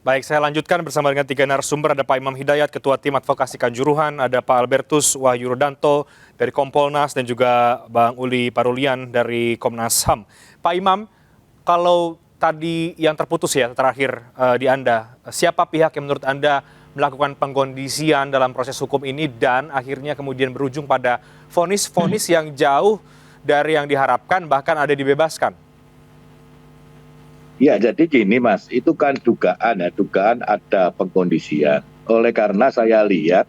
Baik, saya lanjutkan bersama dengan tiga narasumber. Ada Pak Imam Hidayat, Ketua Tim Advokasi Kanjuruhan, ada Pak Albertus Wahyu Rudanto dari Kompolnas, dan juga Bang Uli Parulian dari Komnas HAM. Pak Imam, kalau tadi yang terputus ya terakhir di Anda, siapa pihak yang menurut Anda melakukan pengkondisian dalam proses hukum ini dan akhirnya kemudian berujung pada vonis-vonis yang jauh dari yang diharapkan, bahkan ada dibebaskan? Ya, jadi gini Mas, itu kan dugaan ya, dugaan ada pengkondisian. Oleh karena saya lihat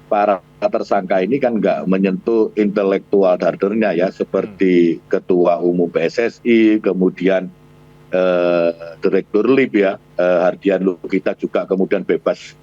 para tersangka ini kan nggak menyentuh intelektual dardernya ya, seperti Ketua Umum PSSI, kemudian Direktur LIB ya, Hardian Lukita juga kemudian bebas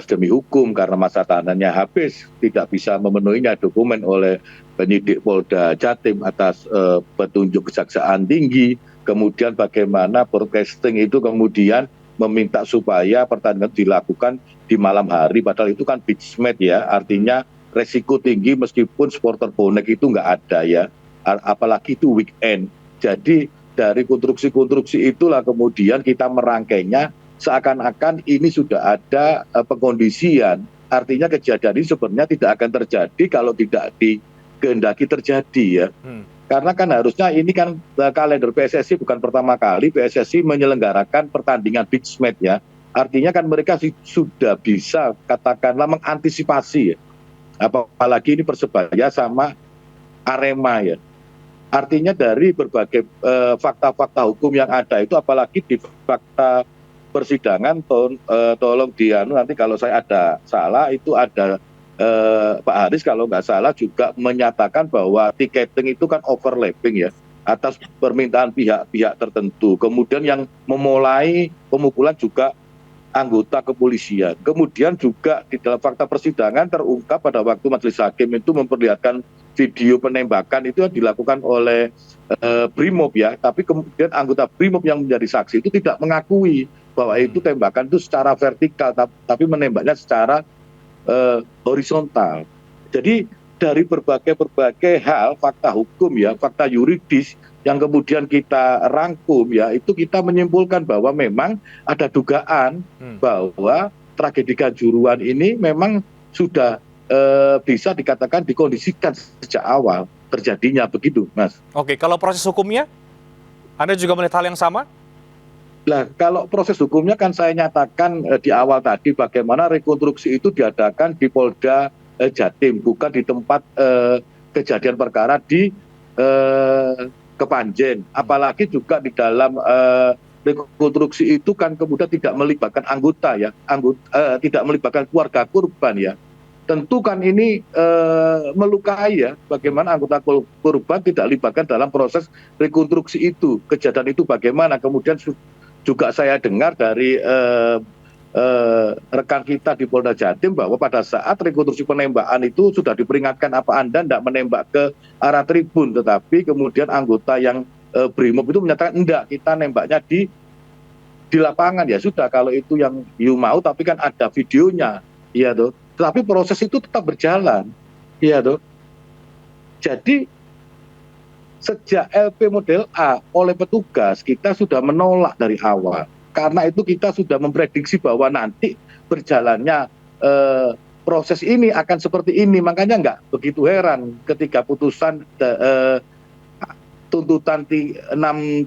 demi hukum karena masa tahanannya habis, tidak bisa memenuhinya dokumen oleh penyidik Polda Jatim atas petunjuk Kejaksaan Tinggi. Kemudian bagaimana broadcasting itu kemudian meminta supaya pertandingan dilakukan di malam hari, padahal itu kan beach match ya, artinya resiko tinggi meskipun supporter bonek itu nggak ada ya, apalagi itu weekend. Jadi dari konstruksi-konstruksi itulah kemudian kita merangkainya seakan-akan ini sudah ada pengkondisian, artinya kejadian ini sebenarnya tidak akan terjadi kalau tidak dikehendaki terjadi ya. Karena kan harusnya ini kan kalender PSSI bukan pertama kali PSSI menyelenggarakan pertandingan beach match ya. Artinya kan mereka sudah bisa katakanlah mengantisipasi ya. Apalagi ini Persebaya sama Arema ya. Artinya dari berbagai fakta-fakta hukum yang ada itu, apalagi di fakta persidangan, tolong nanti kalau saya ada salah, itu ada Pak Haris kalau nggak salah juga menyatakan bahwa tiketing itu kan overlapping ya, atas permintaan pihak-pihak tertentu. Kemudian yang memulai pemukulan juga anggota kepolisian. Kemudian juga di dalam fakta persidangan terungkap pada waktu majelis hakim itu memperlihatkan video penembakan itu dilakukan oleh Brimob ya, tapi kemudian anggota Brimob yang menjadi saksi itu tidak mengakui bahwa itu tembakan itu secara vertikal, tapi menembaknya secara horizontal. Jadi dari berbagai hal fakta hukum ya, fakta yuridis yang kemudian kita rangkum ya, itu kita menyimpulkan bahwa memang ada dugaan bahwa tragedi Kanjuruhan ini memang sudah bisa dikatakan dikondisikan sejak awal terjadinya, begitu Mas. Oke, kalau proses hukumnya Anda juga melihat hal yang sama? Nah, kalau proses hukumnya kan saya nyatakan di awal tadi bagaimana rekonstruksi itu diadakan di Polda Jatim, bukan di tempat kejadian perkara di Kepanjen. Apalagi juga di dalam rekonstruksi itu kan kemudian tidak melibatkan anggota ya, tidak melibatkan keluarga korban ya. Tentu kan ini melukai ya, bagaimana anggota korban tidak dilibatkan dalam proses rekonstruksi itu, kejadian itu bagaimana. Kemudian juga saya dengar dari rekan kita di Polda Jatim bahwa pada saat rekonstruksi penembakan itu sudah diperingatkan, apa Anda tidak menembak ke arah tribun, tetapi kemudian anggota yang Brimob itu menyatakan enggak, kita nembaknya di lapangan. Ya sudah, kalau itu yang you mau, tapi kan ada videonya ya tuh, tetapi proses itu tetap berjalan ya tuh. Jadi sejak LP model A oleh petugas kita sudah menolak dari awal. Karena itu kita sudah memprediksi bahwa nanti berjalannya proses ini akan seperti ini. Makanya nggak begitu heran ketika putusan tuntutan 6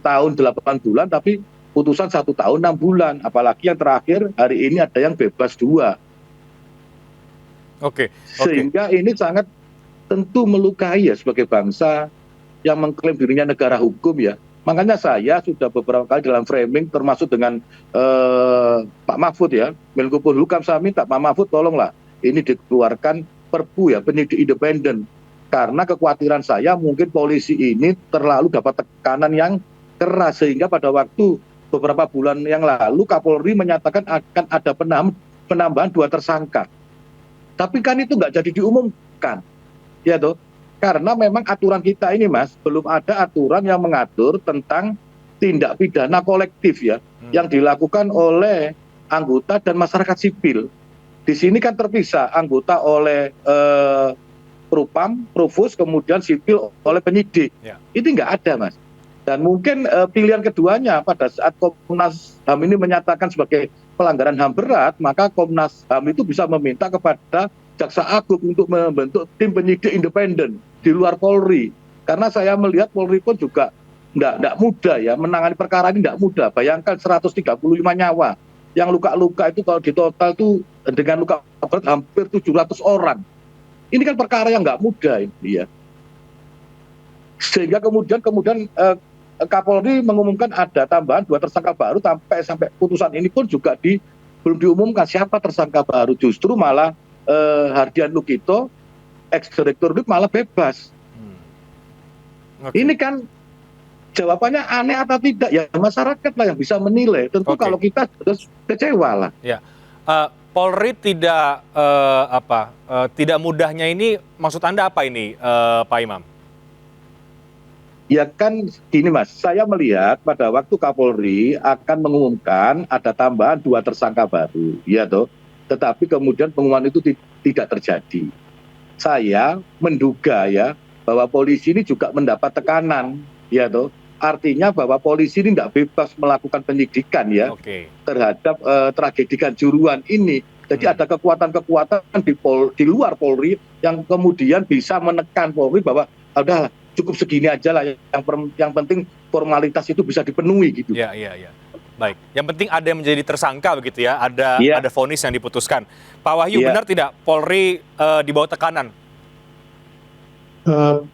tahun 8 bulan, tapi putusan 1 tahun 6 bulan. Apalagi yang terakhir hari ini ada yang bebas 2. Sehingga ini sangat tentu melukai ya sebagai bangsa yang mengklaim dirinya negara hukum ya. Makanya saya sudah beberapa kali dalam framing termasuk dengan Pak Mahfud ya, Menko Polhukam, saya minta Pak Mahfud tolonglah ini dikeluarkan perpu ya, penyidik independen. Karena kekhawatiran saya mungkin polisi ini terlalu dapat tekanan yang keras, sehingga pada waktu beberapa bulan yang lalu Kapolri menyatakan akan ada penambahan 2 tersangka. Tapi kan itu nggak jadi diumumkan ya toh. Karena memang aturan kita ini Mas, belum ada aturan yang mengatur tentang tindak pidana kolektif ya, yang dilakukan oleh anggota dan masyarakat sipil. Di sini kan terpisah, anggota oleh Propam, Provos, kemudian sipil oleh penyidik. Itu nggak ada Mas. Dan mungkin pilihan keduanya pada saat Komnas HAM ini menyatakan sebagai pelanggaran HAM berat, maka Komnas HAM itu bisa meminta kepada Jaksa Agung untuk membentuk tim penyidik independen di luar Polri. Karena saya melihat Polri pun juga tidak mudah ya, menangani perkara ini tidak mudah. Bayangkan 135 nyawa, yang luka-luka itu kalau di total itu dengan luka berat hampir 700 orang. Ini kan perkara yang nggak mudah ini ya. Sehingga kemudian Kapolri mengumumkan ada tambahan 2 tersangka baru, sampai putusan ini pun juga belum diumumkan siapa tersangka baru. Justru malah Hardian Lukito, ex-direktur DUK malah bebas. Ini kan jawabannya aneh atau tidak ya masyarakat lah yang bisa menilai. Tentu kalau kita terus kecewa lah. Ya. Polri tidak tidak mudahnya ini, maksud Anda apa ini, Pak Imam? Ya kan gini Mas, saya melihat pada waktu Kapolri akan mengumumkan ada tambahan 2 tersangka baru, ya toh. Tetapi kemudian pengumuman itu tidak terjadi. Saya menduga ya bahwa polisi ini juga mendapat tekanan, ya toh. Artinya bahwa polisi ini tidak bebas melakukan penyidikan ya terhadap tragedi Kanjuruhan ini. Jadi ada kekuatan-kekuatan di luar Polri yang kemudian bisa menekan Polri bahwa udahlah cukup segini aja lah, yang penting formalitas itu bisa dipenuhi gitu. Iya. Baik, yang penting ada yang menjadi tersangka begitu ya, ada vonis yang diputuskan. Pak Wahyu, benar tidak Polri di bawah tekanan?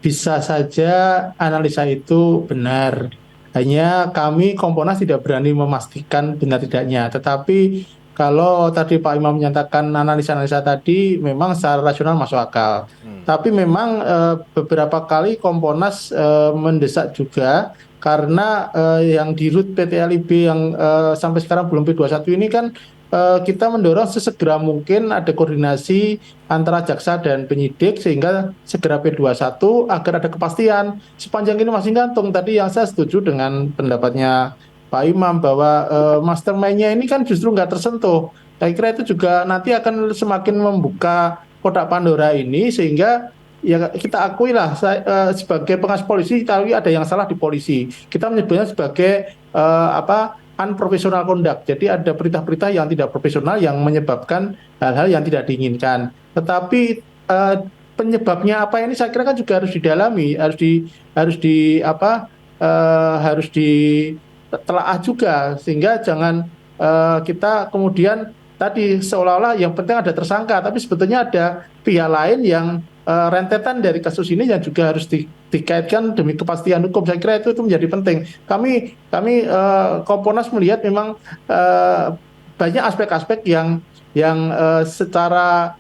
Bisa saja analisa itu benar. Hanya kami Kompolnas tidak berani memastikan benar tidaknya. Tetapi kalau tadi Pak Imam menyatakan analisa-analisa tadi memang secara rasional masuk akal. Tapi memang beberapa kali Kompolnas mendesak juga karena yang di RUT PT LIB yang sampai sekarang belum P21 ini kan kita mendorong sesegera mungkin ada koordinasi antara jaksa dan penyidik sehingga segera P21 agar ada kepastian. Sepanjang ini masih gantung. Tadi yang saya setuju dengan pendapatnya Pak Imam bahwa mastermind-nya ini kan justru nggak tersentuh. Saya kira itu juga nanti akan semakin membuka kotak Pandora ini sehingga ya kita akui lah sebagai pengawas polisi tapi ada yang salah di polisi. Kita menyebutnya sebagai unprofessional conduct. Jadi ada perintah-perintah yang tidak profesional yang menyebabkan hal-hal yang tidak diinginkan. Tetapi penyebabnya apa ini saya kira kan juga harus didalami, harus ditelaah juga sehingga jangan kita kemudian tadi seolah-olah yang penting ada tersangka, tapi sebetulnya ada pihak lain yang rentetan dari kasus ini yang juga harus dikaitkan demi kepastian hukum. Saya kira itu menjadi penting. Kami Kompolnas melihat memang banyak aspek-aspek yang secara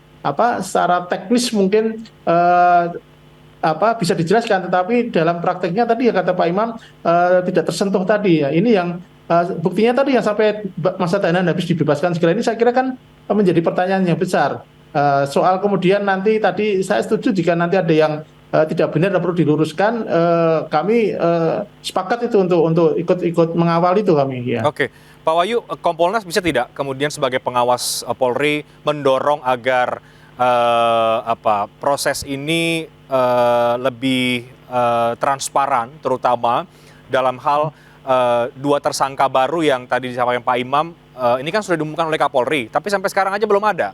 teknis mungkin bisa dijelaskan, tetapi dalam prakteknya tadi ya kata Pak Imam tidak tersentuh tadi ya. Ini yang buktinya tadi yang sampai masa tahanan habis dibebaskan segala ini saya kira kan menjadi pertanyaan yang besar. Soal kemudian nanti tadi saya setuju jika nanti ada yang tidak benar dan perlu diluruskan, kami sepakat itu untuk ikut mengawal itu kami. Ya. Oke, Pak Wahyu, Kompolnas bisa tidak kemudian sebagai pengawas Polri mendorong agar proses ini lebih transparan, terutama dalam hal 2 tersangka baru yang tadi disampaikan Pak Imam, ini kan sudah diumumkan oleh Kapolri, tapi sampai sekarang aja belum ada.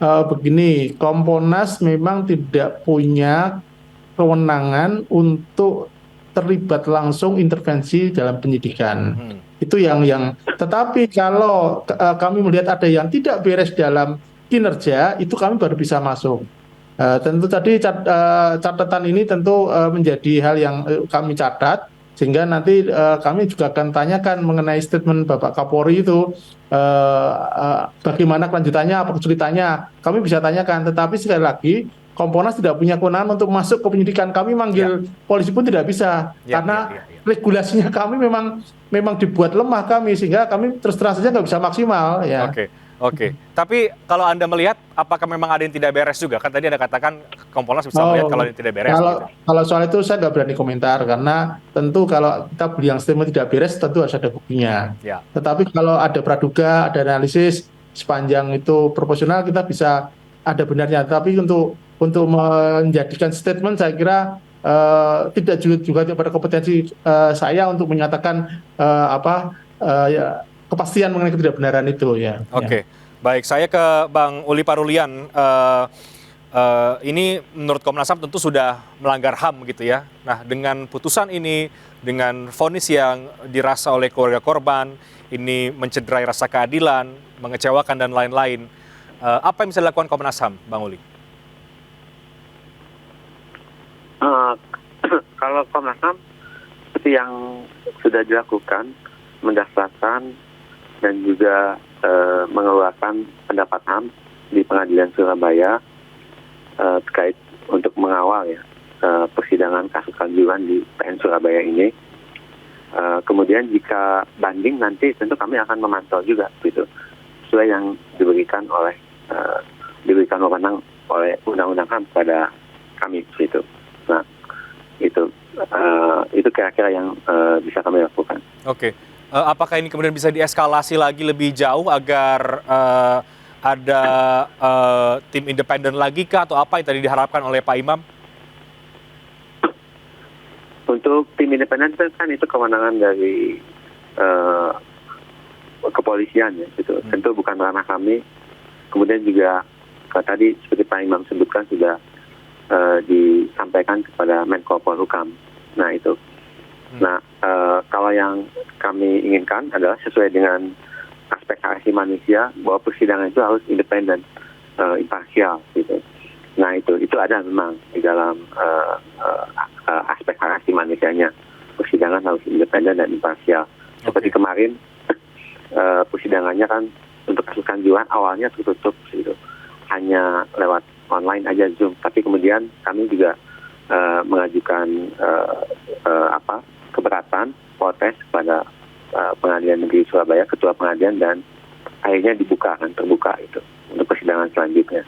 Begini, Kompolnas memang tidak punya kewenangan untuk terlibat langsung intervensi dalam penyidikan. Itu yang tetapi kalau kami melihat ada yang tidak beres dalam kinerja, itu kami baru bisa masuk. Tentu tadi catatan ini tentu menjadi hal yang kami catat, sehingga nanti kami juga akan tanyakan mengenai statement Bapak Kapolri itu bagaimana kelanjutannya, apa kesulitannya, kami bisa tanyakan. Tetapi sekali lagi Kompolnas tidak punya kewenangan untuk masuk ke penyidikan. Kami manggil polisi pun tidak bisa karena regulasinya kami memang dibuat lemah kami, sehingga kami terus terang saja nggak bisa maksimal ya. Oke. Tapi kalau Anda melihat, apakah memang ada yang tidak beres juga? Kan tadi Anda katakan Kompolnas bisa melihat kalau yang tidak beres. Kalau soal itu saya nggak berani komentar, karena tentu kalau kita beli yang statement tidak beres, tentu harus ada buktinya. Tetapi kalau ada praduga, ada analisis, sepanjang itu proporsional, kita bisa ada benarnya. Tapi untuk menjadikan statement, saya kira tidak juga pada kompetensi saya untuk menyatakan kepastian mengenai ketidakbenaran itu ya. Oke, baik. Saya ke Bang Uli Parulian. Ini menurut Komnas HAM tentu sudah melanggar HAM gitu ya. Nah, dengan putusan ini, dengan vonis yang dirasa oleh keluarga korban, ini mencederai rasa keadilan, mengecewakan dan lain-lain. Apa yang bisa dilakukan Komnas HAM, Bang Uli? Kalau Komnas HAM seperti yang sudah dilakukan, mendaftarkan dan juga mengeluarkan pendapat HAM di Pengadilan Surabaya terkait untuk mengawal ya persidangan kasus kanjuruhan di PN Surabaya ini. Kemudian jika banding nanti tentu kami akan memantau juga gitu, sesuai yang diberikan wewenang oleh Undang-Undang HAM kepada kami gitu. Nah, itu kira-kira yang bisa kami lakukan. Oke. Apakah ini kemudian bisa dieskalasi lagi lebih jauh agar ada tim independen lagi kah, atau apa yang tadi diharapkan oleh Pak Imam? Untuk tim independen kan itu kewenangan dari kepolisian ya gitu. Tentu bukan ranah kami. Kemudian juga tadi seperti Pak Imam sebutkan sudah disampaikan kepada Menko Polhukam. Nah itu. Nah kalau yang kami inginkan adalah sesuai dengan aspek hak asasi manusia, bahwa persidangan itu harus independen, imparsial gitu. Nah itu ada memang di dalam aspek hak asasi manusianya, persidangan harus independen dan imparsial. Seperti kemarin persidangannya kan untuk kasus kanjuruhan awalnya tertutup gitu, hanya lewat online aja Zoom. Tapi kemudian kami juga mengajukan keberatan, protes kepada Pengadilan Negeri Surabaya, Ketua Pengadilan, dan akhirnya terbuka itu untuk persidangan selanjutnya.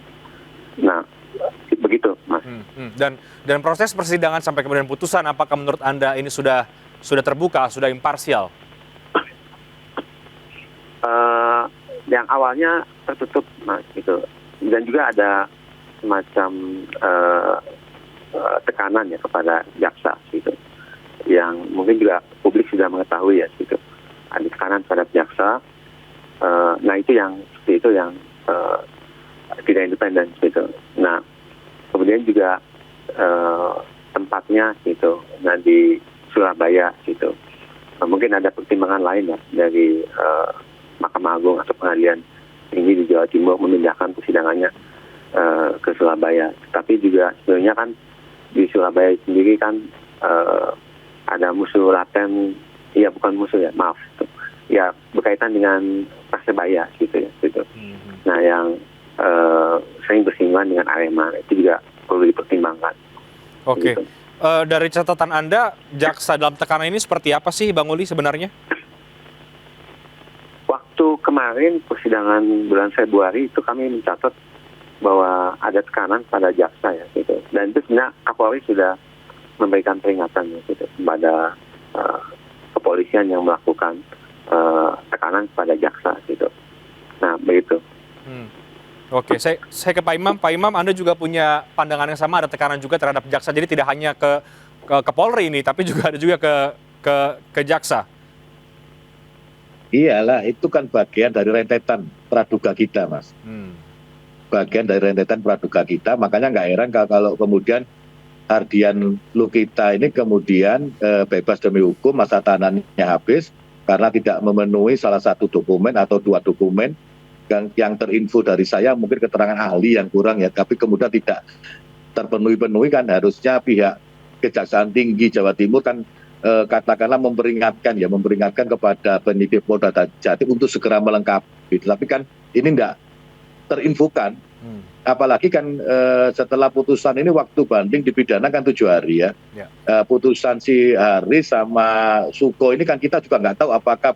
Nah, begitu, Mas. Dan proses persidangan sampai kemudian putusan, apakah menurut Anda ini sudah terbuka, sudah imparsial? Yang awalnya tertutup, Mas, gitu. Dan juga ada semacam tekanan ya kepada jaksa, gitu. Yang mungkin juga publik sudah mengetahui ya, gitu. Ada tekanan pada jaksa. Nah itu yang seperti itu yang tidak independen, gitu. Nah kemudian juga tempatnya, gitu. Nah di Surabaya, gitu. Mungkin ada pertimbangan lain ya dari Mahkamah Agung atau Pengadilan Tinggi di Jawa Timur memindahkan persidangannya ke Surabaya. Tapi juga sebenarnya kan di Surabaya sendiri kan ada musuh laten, ya bukan musuh ya, maaf, ya berkaitan dengan Persebaya gitu ya, gitu. Nah yang sering bersinggungan dengan Arema itu juga perlu dipertimbangkan. Oke. Gitu. Dari catatan Anda, jaksa dalam tekanan ini seperti apa sih, Bang Uli sebenarnya? Waktu kemarin persidangan bulan Februari itu kami mencatat bahwa ada tekanan pada jaksa ya, gitu. Dan itu sebenarnya Kapolri sudah memberikan peringatan ya, gitu, kepada kepolisian yang melakukan tekanan kepada jaksa gitu. Nah begitu. Oke, saya ke Pak Imam. Pak Imam, Anda juga punya pandangan yang sama, ada tekanan juga terhadap jaksa. Jadi tidak hanya ke Polri ini, tapi juga ada juga ke jaksa. Iyalah, itu kan bagian dari rentetan praduga kita, Mas. Bagian dari rentetan praduga kita, makanya nggak heran kalau kemudian Ardian Lukita ini kemudian bebas demi hukum, masa tahanannya habis karena tidak memenuhi salah satu dokumen atau dua dokumen yang terinfo dari saya, mungkin keterangan ahli yang kurang ya, tapi kemudian tidak terpenuhi kan. Harusnya pihak Kejaksaan Tinggi Jawa Timur kan katakanlah memperingatkan kepada penyidik Polda Jatim untuk segera melengkapi, tapi kan ini enggak terinfokan. Apalagi kan setelah putusan ini waktu banding dipidana kan 7 hari ya. Putusan si Haris sama Suko ini kan kita juga nggak tahu apakah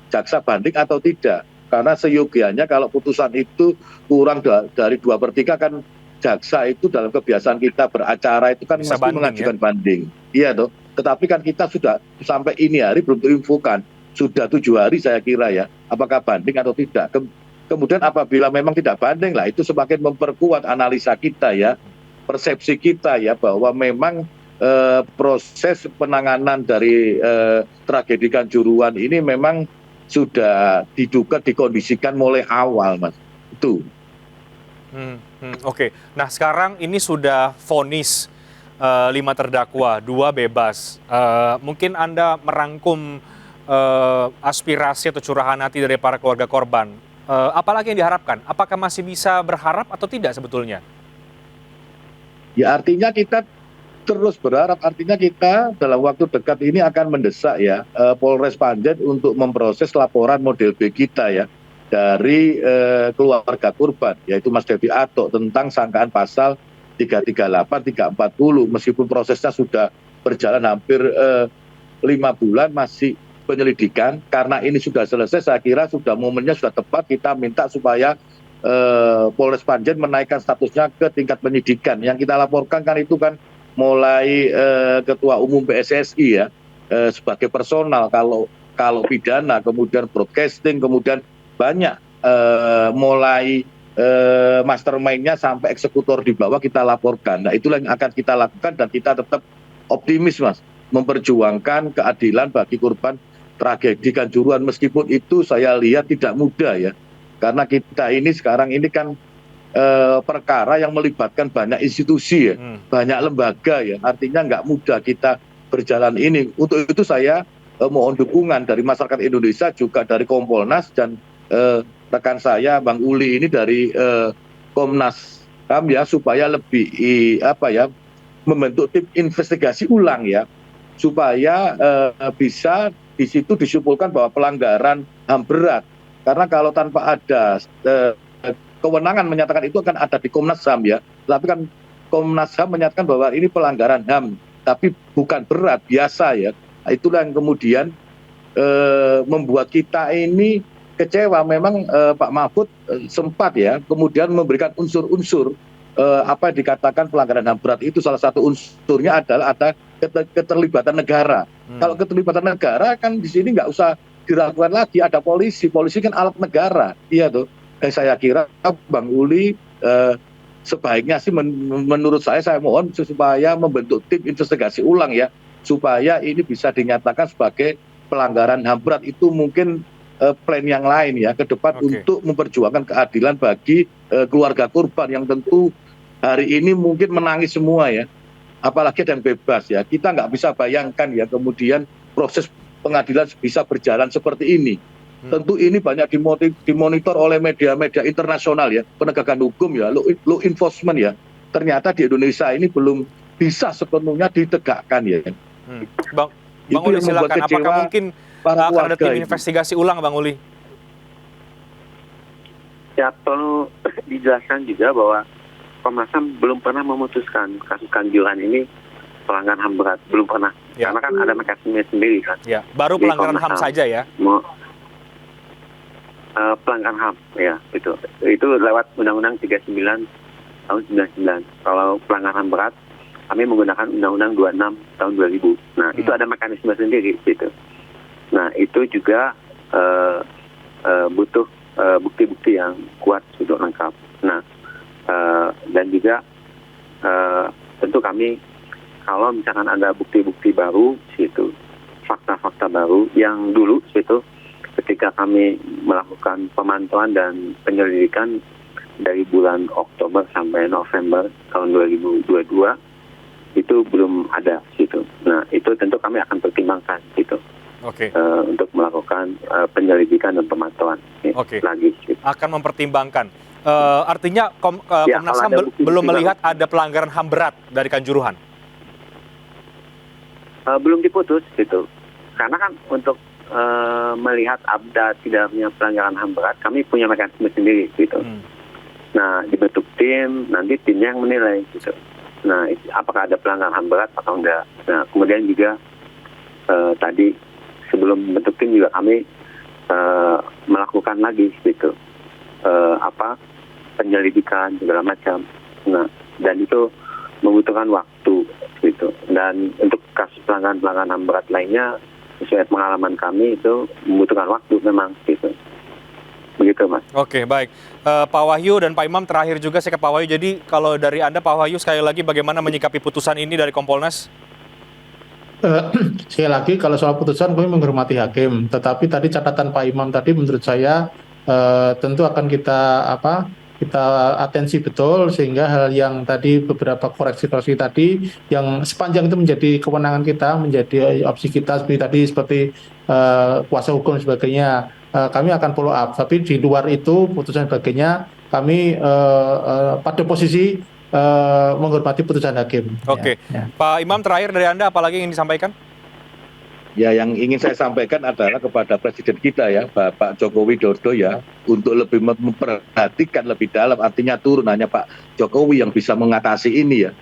jaksa banding atau tidak. Karena seyogianya kalau putusan itu kurang dari 2/3 kan jaksa itu dalam kebiasaan kita beracara itu kan bisa mesti mengajukan banding. Iya toh. Tetapi kan kita sudah sampai ini hari belum terinfokan. Sudah 7 hari saya kira ya. Apakah banding atau tidak. Kemudian apabila memang tidak banding lah, itu semakin memperkuat analisa kita ya, persepsi kita ya, bahwa memang proses penanganan dari tragedi Kanjuruhan ini memang sudah diduga dikondisikan mulai awal, Mas. Itu. Oke. Nah, sekarang ini sudah vonis 5 terdakwa, 2 bebas. Mungkin Anda merangkum aspirasi atau curahan hati dari para keluarga korban. Apalagi yang diharapkan? Apakah masih bisa berharap atau tidak sebetulnya? Ya artinya kita terus berharap, artinya kita dalam waktu dekat ini akan mendesak ya Polres Panjen untuk memproses laporan model B kita ya dari keluarga korban, yaitu Mas Devi Atok tentang sangkaan pasal 338, 340, meskipun prosesnya sudah berjalan hampir 5 bulan masih penyelidikan. Karena ini sudah selesai, saya kira sudah momennya sudah tepat kita minta supaya Polres Panjen menaikkan statusnya ke tingkat penyidikan. Yang kita laporkan kan itu kan mulai Ketua Umum PSSI ya sebagai personal, kalau pidana, kemudian broadcasting, kemudian banyak mulai mastermind-nya sampai eksekutor di bawah kita laporkan. Nah itulah yang akan kita lakukan dan kita tetap optimis, Mas, memperjuangkan keadilan bagi korban tragedi Kanjuruhan, meskipun itu saya lihat tidak mudah ya. Karena kita ini sekarang ini kan perkara yang melibatkan banyak institusi ya, banyak lembaga ya, artinya nggak mudah kita berjalan ini. Untuk itu saya mohon dukungan dari masyarakat Indonesia, juga dari Kompolnas dan rekan saya Bang Uli ini dari Komnas HAM ya, supaya lebih membentuk tim investigasi ulang ya, supaya bisa di situ disimpulkan bahwa pelanggaran HAM berat. Karena kalau tanpa ada kewenangan menyatakan itu akan ada di Komnas HAM ya. Tapi kan Komnas HAM menyatakan bahwa ini pelanggaran HAM, tapi bukan berat, biasa ya. Itulah yang kemudian membuat kita ini kecewa. Memang Pak Mahfud sempat ya kemudian memberikan unsur-unsur apa yang dikatakan pelanggaran HAM berat itu, salah satu unsurnya adalah ada keterlibatan negara. Kalau keterlibatan negara kan di sini nggak usah diragukan lagi, ada polisi kan alat negara, iya tuh. Saya kira Bang Uli sebaiknya sih menurut saya mohon supaya membentuk tim investigasi ulang ya, supaya ini bisa dinyatakan sebagai pelanggaran HAM berat. Itu mungkin plan yang lain ya ke depan untuk memperjuangkan keadilan bagi keluarga korban yang tentu hari ini mungkin menangis semua ya, apalagi ada yang bebas ya. Kita nggak bisa bayangkan ya kemudian proses pengadilan bisa berjalan seperti ini. Tentu ini banyak dimonitor oleh media-media internasional ya, penegakan hukum ya, law enforcement ya. Ternyata di Indonesia ini belum bisa sepenuhnya ditegakkan ya. Bang Uli silakan, apakah mungkin akan ada tim investigasi ulang, Bang Uli? Ya, perlu dijelaskan juga bahwa Komnas HAM belum pernah memutuskan kasus Kanjuruhan ini pelanggaran HAM berat, belum pernah. Ya. Karena kan ada mekanisme sendiri kan. Ya, baru pelanggaran HAM saja ya. Pelanggaran HAM ya, itu lewat Undang-Undang 39 tahun 99. Kalau pelanggaran HAM berat kami menggunakan Undang-Undang 26 tahun 2000. Nah itu ada mekanisme sendiri gitu. Nah itu juga butuh bukti-bukti yang kuat untuk lengkap. Nah dan juga tentu kami kalau misalkan ada bukti-bukti baru situ, fakta-fakta baru yang dulu situ ketika kami melakukan pemantauan dan penyelidikan dari bulan Oktober sampai November tahun 2022 itu belum ada situ. Nah itu tentu kami akan pertimbangkan situ untuk melakukan penyelidikan dan pemantauan lagi. Gitu. Akan mempertimbangkan. Artinya Komnas HAM belum melihat ada pelanggaran HAM berat dari Kanjuruhan. Belum diputus gitu. Karena kan untuk melihat ada tidaknya pelanggaran HAM berat, kami punya mekanisme sendiri gitu. Nah dibentuk tim, nanti timnya yang menilai gitu. Nah apakah ada pelanggaran HAM berat atau enggak. Nah kemudian juga tadi sebelum membentuk tim juga kami melakukan lagi gitu penyelidikan segala macam. Nah dan itu membutuhkan waktu gitu. Dan untuk kasus pelanggaran HAM berat lainnya sesuai pengalaman kami itu membutuhkan waktu memang gitu. Begitu Mas. Oke baik. Pak Wahyu dan Pak Imam terakhir juga saya ke Pak Wahyu. Jadi kalau dari Anda Pak Wahyu sekali lagi bagaimana menyikapi putusan ini dari Kompolnas? Sekali lagi kalau soal putusan kami menghormati hakim, tetapi tadi catatan Pak Imam tadi menurut saya tentu akan kita atensi betul sehingga hal yang tadi beberapa koreksi-koreksi tadi yang sepanjang itu menjadi kewenangan kita, menjadi opsi kita seperti kuasa hukum dan sebagainya, kami akan follow up. Tapi di luar itu putusan sebagainya kami pada posisi menghormati putusan hakim. Oke, Ya. Pak Imam, terakhir dari Anda apalagi yang ingin disampaikan? Ya, yang ingin saya sampaikan adalah kepada Presiden kita ya, Bapak Joko Widodo ya, untuk lebih memperhatikan lebih dalam, artinya turun hanya Pak Jokowi yang bisa mengatasi ini ya.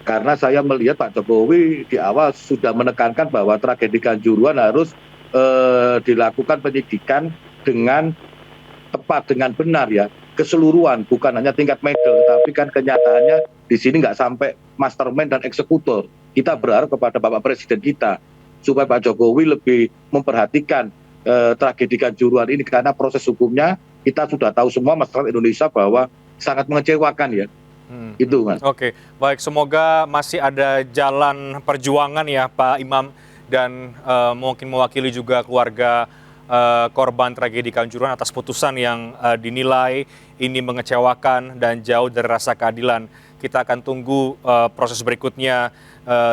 Karena saya melihat Pak Jokowi di awal sudah menekankan bahwa tragedi Kanjuruhan harus dilakukan penyidikan dengan tepat, dengan benar ya, keseluruhan, bukan hanya tingkat medal, tapi kan kenyataannya di sini nggak sampai mastermind dan eksekutor. Kita berharap kepada Bapak Presiden kita supaya Pak Jokowi lebih memperhatikan tragedi Kanjuruhan ini, karena proses hukumnya kita sudah tahu semua masyarakat Indonesia bahwa sangat mengecewakan ya. Itu Mas. Oke, baik, semoga masih ada jalan perjuangan ya Pak Imam, dan mungkin mewakili juga keluarga korban tragedi Kanjuruhan atas putusan yang dinilai ini mengecewakan dan jauh dari rasa keadilan. Kita akan tunggu proses berikutnya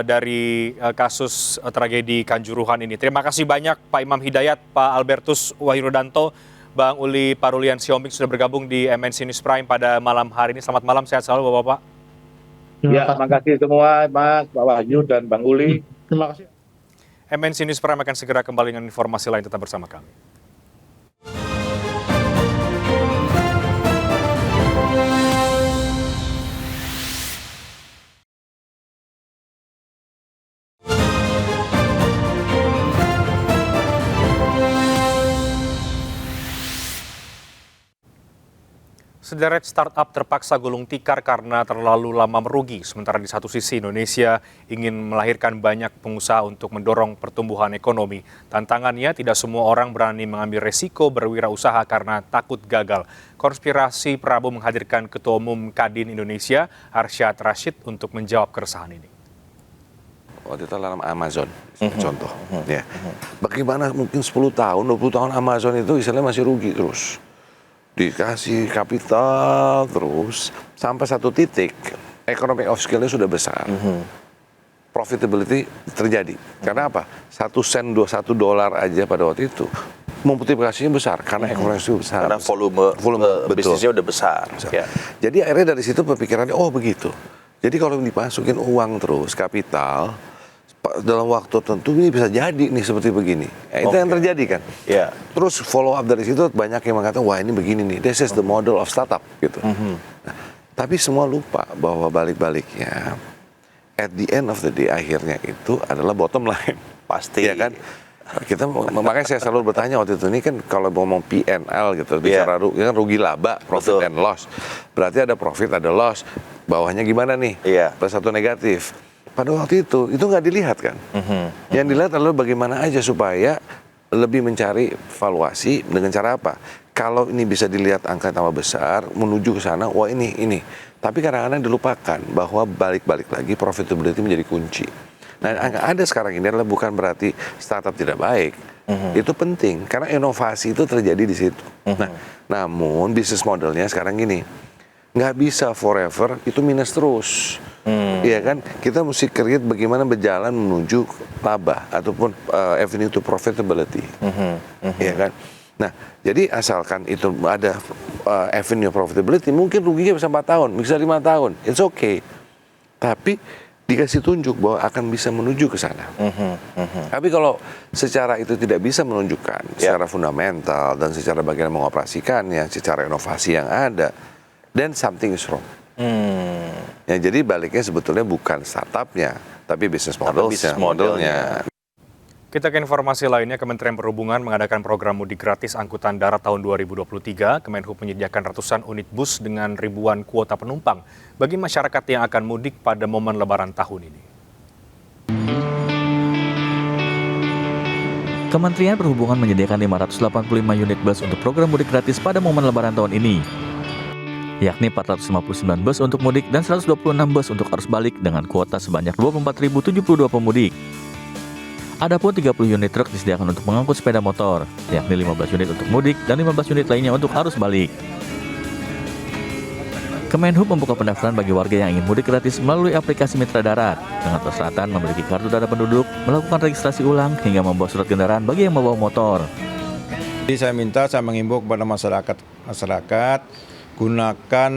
dari kasus tragedi Kanjuruhan ini. Terima kasih banyak Pak Imam Hidayat, Pak Albertus Wahyurudanto, Bang Uli Parulian Siombing sudah bergabung di MNC News Prime pada malam hari ini. Selamat malam, sehat selalu Bapak-Bapak. Ya, terima kasih semua Mas, Pak Wahyu dan Bang Uli. Terima kasih. MNC News Prime akan segera kembali dengan informasi lain, tetap bersama kami. Sederet startup terpaksa gulung tikar karena terlalu lama merugi. Sementara di satu sisi Indonesia ingin melahirkan banyak pengusaha untuk mendorong pertumbuhan ekonomi. Tantangannya tidak semua orang berani mengambil resiko berwirausaha karena takut gagal. Konspirasi Prabowo menghadirkan Ketua Umum Kadin Indonesia, Arsyad Rashid, untuk menjawab keresahan ini. Waktu itu dalam Amazon, contoh. Ya. Bagaimana mungkin 10 tahun, 20 tahun Amazon itu istilahnya masih rugi terus. Dikasih kapital terus sampai satu titik economic of scale-nya sudah besar, profitability terjadi. Karena apa? 1 sen, $1 aja pada waktu itu multiplikasinya besar karena ekonomi itu besar. Karena volume bisnisnya udah besar. Ya. Jadi akhirnya dari situ pemikirannya oh begitu. Jadi kalau dimasukin uang terus kapital dalam waktu tertentu ini bisa jadi nih seperti begini. Itu yang terjadi kan. Ya. Terus follow up dari situ banyak yang mengatakan wah ini begini nih. This is the model of startup gitu. Nah, tapi semua lupa bahwa balik-baliknya at the end of the day akhirnya itu adalah bottom line. Pasti. Ya kan. Kita makanya saya selalu bertanya waktu itu ini kan kalau ngomong P&L gitu bicara rugi laba, profit and loss. Berarti ada profit, ada loss. Bawahnya gimana nih? Plus satu negatif. Pada waktu itu nggak dilihat kan. Yang dilihat adalah bagaimana aja supaya lebih mencari valuasi dengan cara apa. Kalau ini bisa dilihat angka tambah besar, menuju ke sana, wah ini. Tapi kadang-kadang dilupakan bahwa balik-balik lagi profitability menjadi kunci. Nah, yang ada sekarang ini adalah bukan berarti startup tidak baik. Itu penting, karena inovasi itu terjadi di situ. Nah, namun bisnis modelnya sekarang gini, nggak bisa forever itu minus terus. Iya kan, kita mesti create bagaimana berjalan menuju laba ataupun avenue to profitability. Iya kan. Nah, jadi asalkan itu ada avenue profitability, mungkin ruginya bisa 4 tahun, bisa 5 tahun, it's okay. Tapi dikasih tunjuk bahwa akan bisa menuju ke sana. Tapi kalau secara itu tidak bisa menunjukkan secara fundamental dan secara bagaimana mengoperasikannya, secara inovasi yang ada, then something is wrong. Ya, jadi baliknya sebetulnya bukan startupnya, tapi bisnis modelnya. Kita ke informasi lainnya, Kementerian Perhubungan mengadakan program mudik gratis angkutan darat tahun 2023. Kemenhub menyediakan ratusan unit bus dengan ribuan kuota penumpang bagi masyarakat yang akan mudik pada momen Lebaran tahun ini. Kementerian Perhubungan menyediakan 585 unit bus untuk program mudik gratis pada momen Lebaran tahun ini, yakni 459 bus untuk mudik dan 126 bus untuk arus balik dengan kuota sebanyak 24.072 pemudik. Adapun 30 unit truk disediakan untuk mengangkut sepeda motor, yakni 15 unit untuk mudik dan 15 unit lainnya untuk arus balik. Kemenhub membuka pendaftaran bagi warga yang ingin mudik gratis melalui aplikasi Mitra Darat dengan persyaratan memiliki kartu tanda penduduk, melakukan registrasi ulang, hingga membawa surat kendaraan bagi yang membawa motor. Jadi saya mengimbau kepada masyarakat gunakan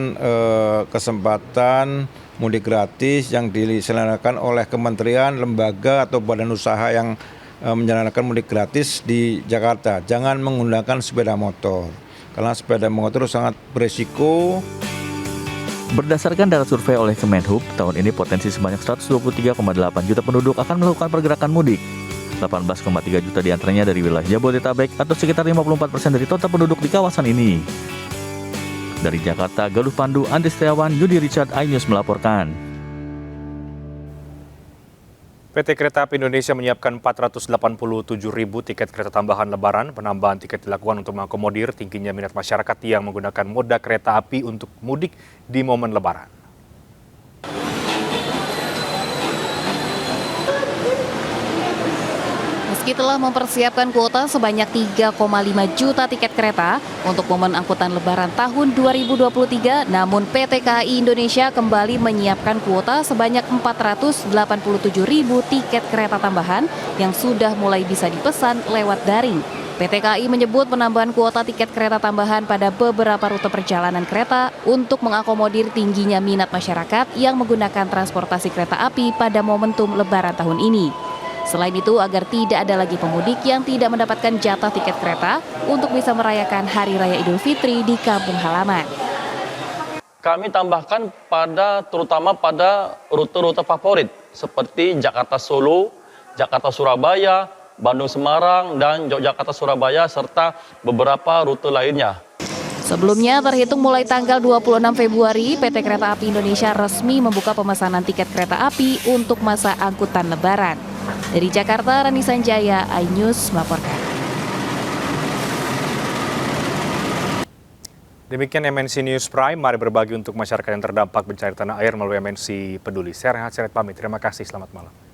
kesempatan mudik gratis yang diselenggarakan oleh kementerian, lembaga atau badan usaha yang menjalankan mudik gratis di Jakarta. Jangan menggunakan sepeda motor karena sepeda motor sangat beresiko. Berdasarkan data survei oleh Kemenhub, tahun ini potensi sebanyak 123,8 juta penduduk akan melakukan pergerakan mudik. 18,3 juta diantaranya dari wilayah Jabodetabek atau sekitar 54% dari total penduduk di kawasan ini. Dari Jakarta, Galuh Pandu, Andi Setiawan, Yudi Richard, iNews melaporkan. PT Kereta Api Indonesia menyiapkan 487.000 tiket kereta tambahan Lebaran. Penambahan tiket dilakukan untuk mengakomodir tingginya minat masyarakat yang menggunakan moda kereta api untuk mudik di momen Lebaran. Meski telah mempersiapkan kuota sebanyak 3,5 juta tiket kereta untuk momen angkutan Lebaran tahun 2023, namun PT KAI Indonesia kembali menyiapkan kuota sebanyak 487.000 tiket kereta tambahan yang sudah mulai bisa dipesan lewat daring. PT KAI menyebut penambahan kuota tiket kereta tambahan pada beberapa rute perjalanan kereta untuk mengakomodir tingginya minat masyarakat yang menggunakan transportasi kereta api pada momentum Lebaran tahun ini. Selain itu, agar tidak ada lagi pemudik yang tidak mendapatkan jatah tiket kereta untuk bisa merayakan Hari Raya Idul Fitri di kampung halaman. Kami tambahkan terutama pada rute-rute favorit seperti Jakarta Solo, Jakarta Surabaya, Bandung Semarang, dan Yogyakarta Surabaya, serta beberapa rute lainnya. Sebelumnya, terhitung mulai tanggal 26 Februari, PT Kereta Api Indonesia resmi membuka pemesanan tiket kereta api untuk masa angkutan Lebaran. Dari Jakarta, Rani Sanjaya, iNews melaporkan. Demikian MNC News Prime, mari berbagi untuk masyarakat yang terdampak bencana tanah air melalui MNC Peduli. Saya Rehat Sirait pamit, terima kasih, selamat malam.